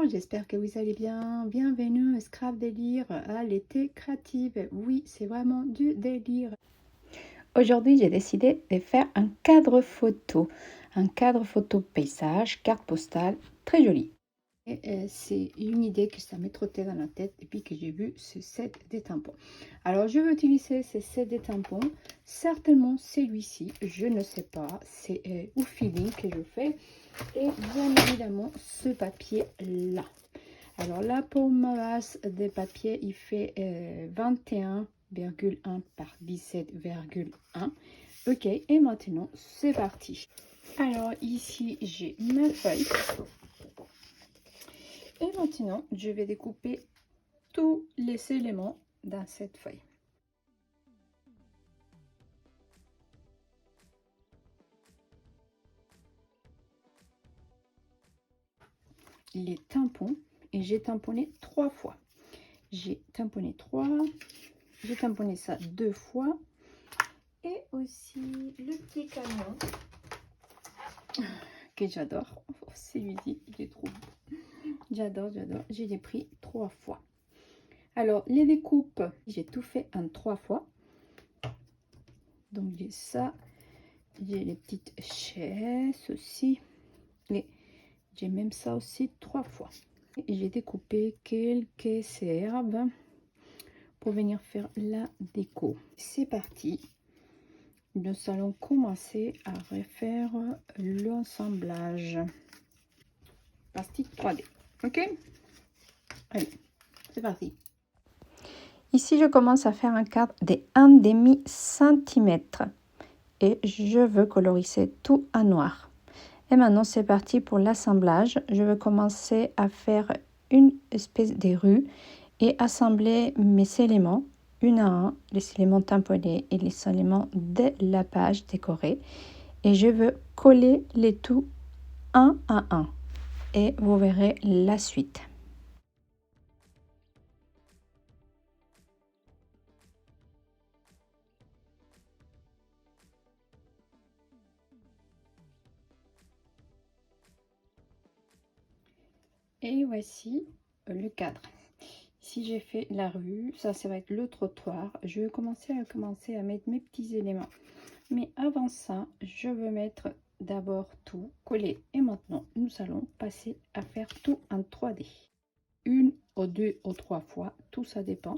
j'espère que vous allez bien. Bienvenue à Scrap Délire, à l'été créative. Oui, c'est vraiment du délire. Aujourd'hui, j'ai décidé de faire un cadre photo paysage, carte postale, très joli. C'est une idée que ça m'est trottée dans la tête depuis que j'ai vu ce set des tampons. Alors, je vais utiliser ce set des tampons, certainement celui-ci, je ne sais pas, c'est au feeling que je fais. Et bien évidemment, ce papier-là. Alors là, pour ma base de papier, il fait 21,1 par 17,1. Ok, et maintenant, c'est parti. Alors ici, j'ai ma feuille. Et maintenant, je vais découper tous les éléments dans cette feuille. Les tampons, et j'ai tamponné 3 fois. J'ai tamponné 3, j'ai tamponné ça 2 fois. Et aussi le petit camion que j'adore. Celui-ci, il est trop beau. J'adore. Je l'ai pris 3 fois. Alors, les découpes, j'ai tout fait en 3 fois. Donc, j'ai ça. J'ai les petites chaises aussi. Et j'ai même ça aussi 3 fois. Et j'ai découpé quelques herbes pour venir faire la déco. C'est parti. Nous allons commencer à refaire l'assemblage. Plastique 3D. Ok? Allez, c'est parti. Ici, je commence à faire un cadre de 1,5 cm et je veux coloriser tout en noir. Et maintenant, c'est parti pour l'assemblage. Je vais commencer à faire une espèce de rue et assembler mes éléments un à un, les éléments tamponnés et les éléments de la page décorée. Et je veux coller les tout un à un. Et vous verrez la suite. Et voici le cadre. Ici j'ai fait la rue, ça va être le trottoir. Je vais commencer à mettre mes petits éléments. Mais avant ça, je veux mettre d'abord tout collé. Et maintenant, nous allons passer à faire tout en 3D. Une ou deux ou trois fois, tout ça dépend.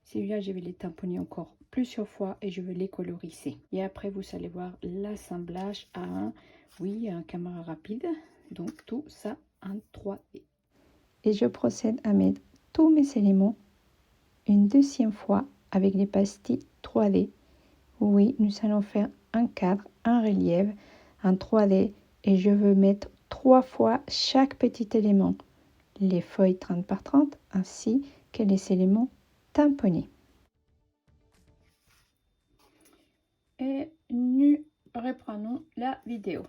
Celui-là, je vais les tamponner encore plusieurs fois et je vais les coloriser. Et après, vous allez voir l'assemblage à un caméra rapide. Donc, tout ça en 3D. Et je procède à mettre tous mes éléments une deuxième fois avec les pastilles 3D. Oui, nous allons faire un cadre, un relief en 3D et je veux mettre 3 fois chaque petit élément, les feuilles 30 par 30 ainsi que les éléments tamponnés. Et nous reprenons la vidéo.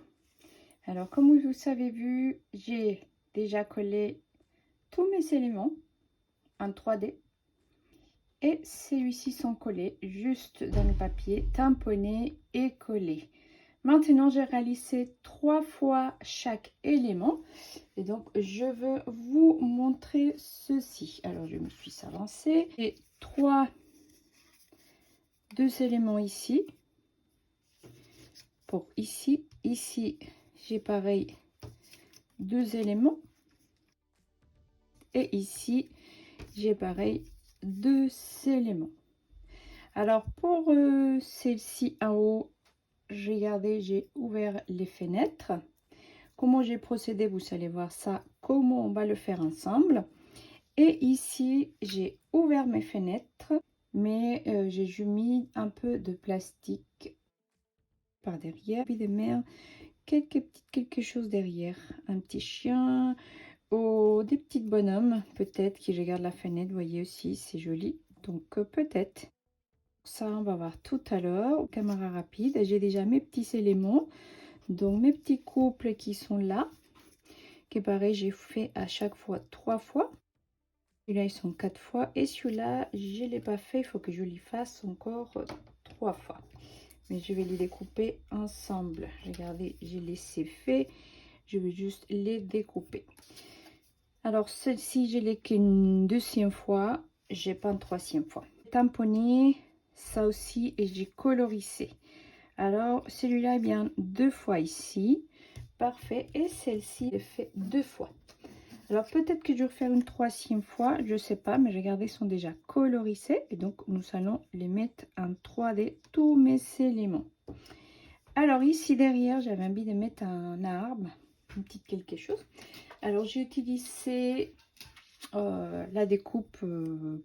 Alors comme vous avez vu, j'ai déjà collé tous mes éléments en 3D et celui-ci sont collés juste dans le papier, tamponnés et collés. Maintenant, j'ai réalisé 3 fois chaque élément et donc je veux vous montrer ceci. Alors, je me suis avancée et 2 éléments ici. Pour ici, j'ai pareil 2 éléments et ici, j'ai pareil 2 éléments. Alors, pour celle-ci en haut, j'ai ouvert les fenêtres. Comment j'ai procédé, vous allez voir ça, comment on va le faire ensemble. Et ici, j'ai ouvert mes fenêtres, mais j'ai mis un peu de plastique par derrière. Puis de mettre quelque chose derrière, un petit chien ou des petits bonhommes, peut-être, qui regardent la fenêtre, vous voyez aussi, c'est joli. Donc peut-être. Ça, on va voir tout à l'heure. Caméra rapide, j'ai déjà mes petits éléments. Donc mes petits couples qui sont là. Que pareil, j'ai fait à chaque fois 3 fois. Celui-là, ils sont 4 fois. Et celui-là, je ne l'ai pas fait. Il faut que je les fasse encore 3 fois. Mais je vais les découper ensemble. Regardez, j'ai laissé fait. Je vais juste les découper. Alors celle-ci, je l'ai qu'une deuxième fois, j'ai pas une troisième fois. Tamponné, ça aussi, et j'ai colorisé. Alors celui-là est bien 2 fois ici, parfait. Et celle-ci est fait 2 fois. Alors peut-être que je vais faire une troisième fois, je sais pas, mais regardez, ils sont déjà colorisés et donc nous allons les mettre en 3D tous mes éléments. Alors ici derrière, j'avais envie de mettre un arbre, une petite quelque chose. Alors j'ai utilisé la découpe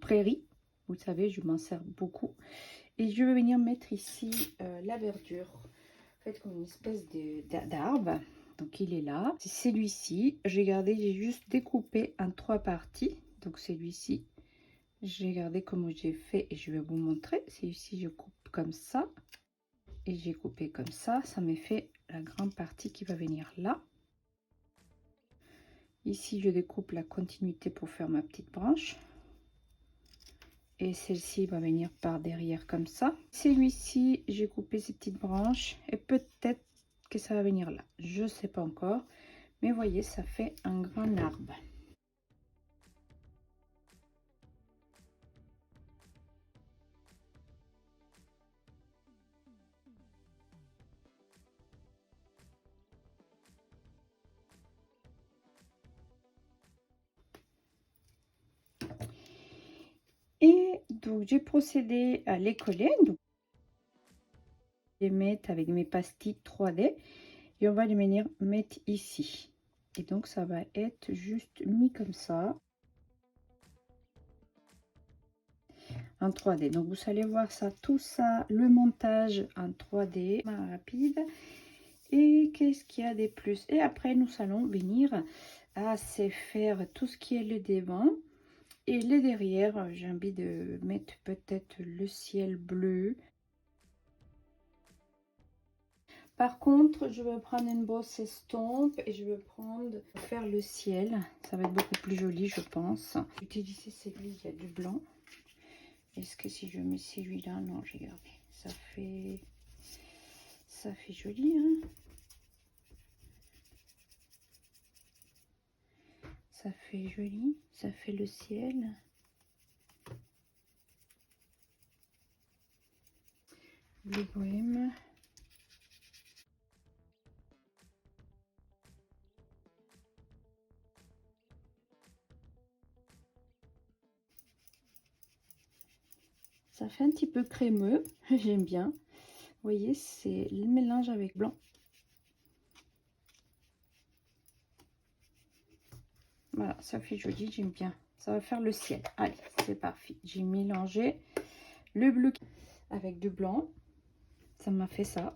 prairie, vous savez, je m'en sers beaucoup. Et je vais venir mettre ici la verdure, en fait comme une espèce d'arbre. Donc il est là, c'est celui-ci. J'ai gardé, j'ai juste découpé en 3 parties. Donc celui-ci, j'ai gardé comme j'ai fait et je vais vous montrer. C'est ici, je coupe comme ça et j'ai coupé comme ça. Ça me fait la grande partie qui va venir là. Ici, je découpe la continuité pour faire ma petite branche. Et celle-ci va venir par derrière comme ça. Celui-ci, j'ai coupé ces petites branches et peut-être que ça va venir là. Je sais pas encore. Mais voyez, ça fait un grand arbre. Et donc, j'ai procédé à les coller. Donc, je les mettre avec mes pastilles 3D. Et on va les venir mettre ici. Et donc, ça va être juste mis comme ça. En 3D. Donc, vous allez voir ça, tout ça, le montage en 3D, rapide. Et qu'est-ce qu'il y a de plus? Et après, nous allons venir à se faire tout ce qui est le devant. Et les derrière, j'ai envie de mettre peut-être le ciel bleu. Par contre, je vais prendre une bosse estompe et je vais prendre faire le ciel. Ça va être beaucoup plus joli, je pense. Utiliser celui, il y a du blanc. Est-ce que si je mets celui-là, non, j'ai gardé. Ça fait joli, hein. Ça fait joli, ça fait le ciel. Bleu bohème. Ça fait un petit peu crémeux, j'aime bien. Vous voyez, c'est le mélange avec blanc. Voilà, ça fait joli, j'aime bien. Ça va faire le ciel. Allez, c'est parfait. J'ai mélangé le bleu avec du blanc. Ça m'a fait ça.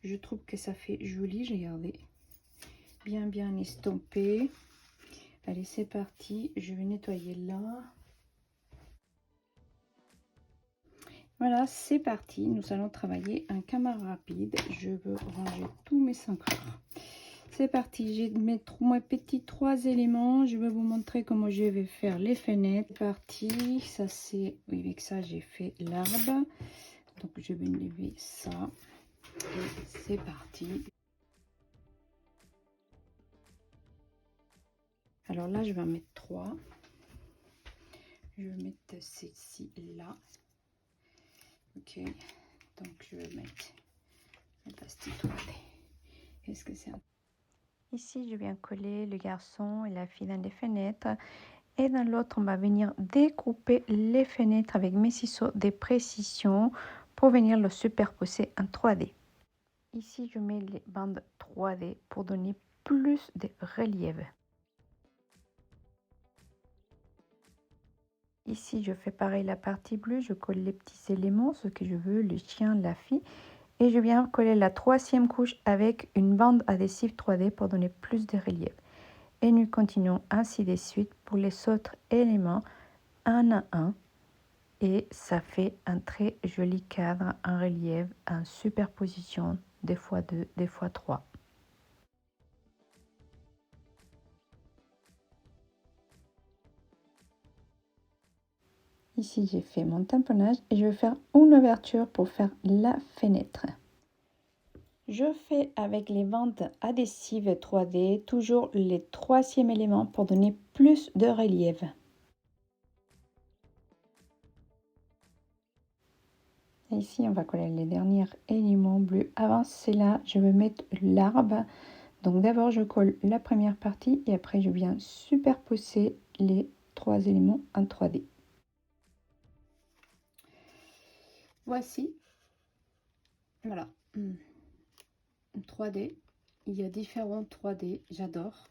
Je trouve que ça fait joli. J'ai gardé bien estompé. Allez, c'est parti. Je vais nettoyer là. Voilà, c'est parti. Nous allons travailler un camard rapide. Je veux ranger tous mes 5 heures. C'est parti. J'ai mes petits 3 éléments. Je vais vous montrer comment je vais faire les fenêtres. C'est parti. Ça, c'est... Oui, avec ça, j'ai fait l'arbre. Donc, je vais lever ça. Et c'est parti. Alors là, je vais en mettre 3. Je vais mettre celle-ci là. Ok. Donc, je vais mettre la pastille 3D. Est-ce que c'est un... Ici, je viens coller le garçon et la fille dans les fenêtres. Et dans l'autre, on va venir découper les fenêtres avec mes ciseaux de précision pour venir le superposer en 3D. Ici, je mets les bandes 3D pour donner plus de relief. Ici, je fais pareil la partie bleue. Je colle les petits éléments, ce que je veux, le chien, la fille. Et je viens coller la 3e couche avec une bande adhésive 3D pour donner plus de relief. Et nous continuons ainsi de suite pour les autres éléments, un à un. Et ça fait un très joli cadre en relief, en superposition, des fois 2, des fois 3. Ici, j'ai fait mon tamponnage et je vais faire une ouverture pour faire la fenêtre. Je fais avec les bandes adhésives 3D toujours les troisième élément pour donner plus de relief. Et ici, on va coller les derniers éléments bleus. Avant cela, je vais mettre l'arbre. Donc d'abord, je colle la première partie et après, je viens superposer les 3 éléments en 3D. Voici. Voilà. 3D. Il y a différents 3D. J'adore.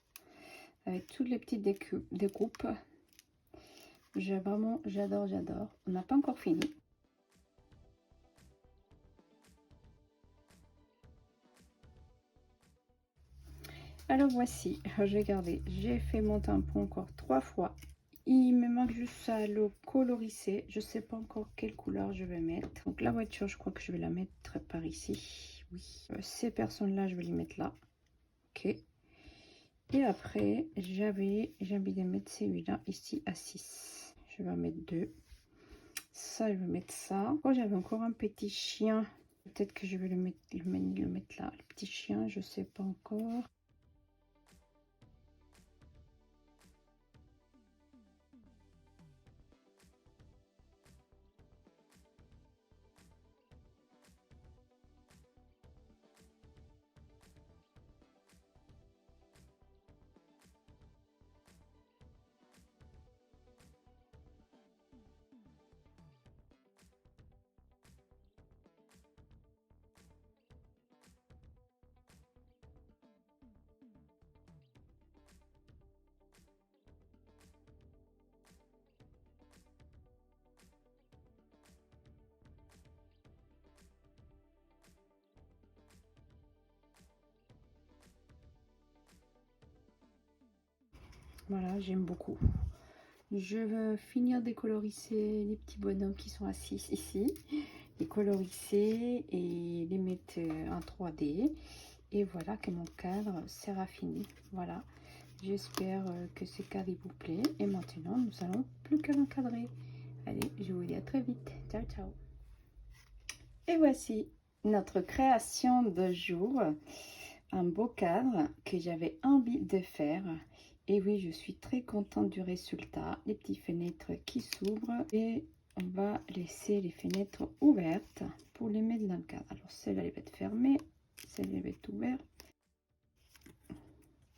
Avec toutes les petites découpes. J'adore. On n'a pas encore fini. Alors voici, regardez, j'ai fait mon tampon encore 3 fois. Il me manque juste à le coloriser. Je sais pas encore quelle couleur je vais mettre. Donc la voiture, je crois que je vais la mettre par ici. Oui. Ces personnes-là, je vais les mettre là. Ok. Et après, j'avais envie de mettre celui-là ici à 6. Je vais en mettre 2. Ça, je vais mettre ça. Oh, j'avais encore un petit chien. Peut-être que je vais le mettre là. Le petit chien, je sais pas encore. Voilà, j'aime beaucoup. Je vais finir de coloriser les petits bonhommes qui sont assis ici. Les coloriser et les mettre en 3D. Et voilà que mon cadre sera fini. Voilà, j'espère que ce cadre vous plaît. Et maintenant, nous allons plus qu'à l'encadrer. Allez, je vous dis à très vite. Ciao, ciao. Et voici notre création de jour. Un beau cadre que j'avais envie de faire. Et oui, je suis très contente du résultat. Les petites fenêtres qui s'ouvrent. Et on va laisser les fenêtres ouvertes pour les mettre dans le cadre. Alors celle-là, elle va être fermée. Celle-là, elle va être ouverte.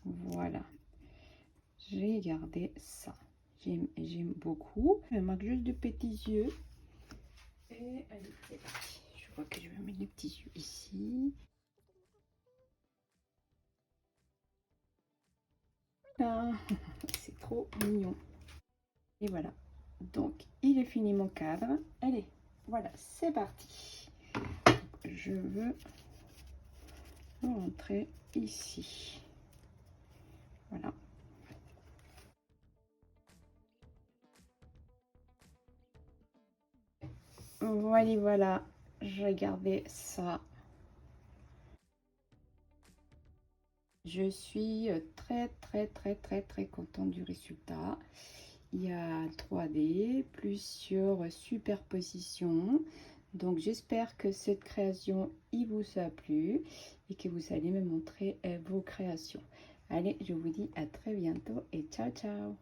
Voilà. J'ai gardé ça. J'aime beaucoup. Il me manque juste de petits yeux. Et allez, c'est parti. Je crois que je vais mettre les petits yeux ici. Ah, c'est trop mignon. Et voilà. Donc, il est fini mon cadre. Allez, voilà, c'est parti. Je veux rentrer ici. Voilà. Voilà. Je regardais ça. Je suis très contente du résultat. Il y a 3D, plusieurs superpositions. Donc j'espère que cette création il vous a plu et que vous allez me montrer vos créations. Allez, je vous dis à très bientôt et ciao ciao.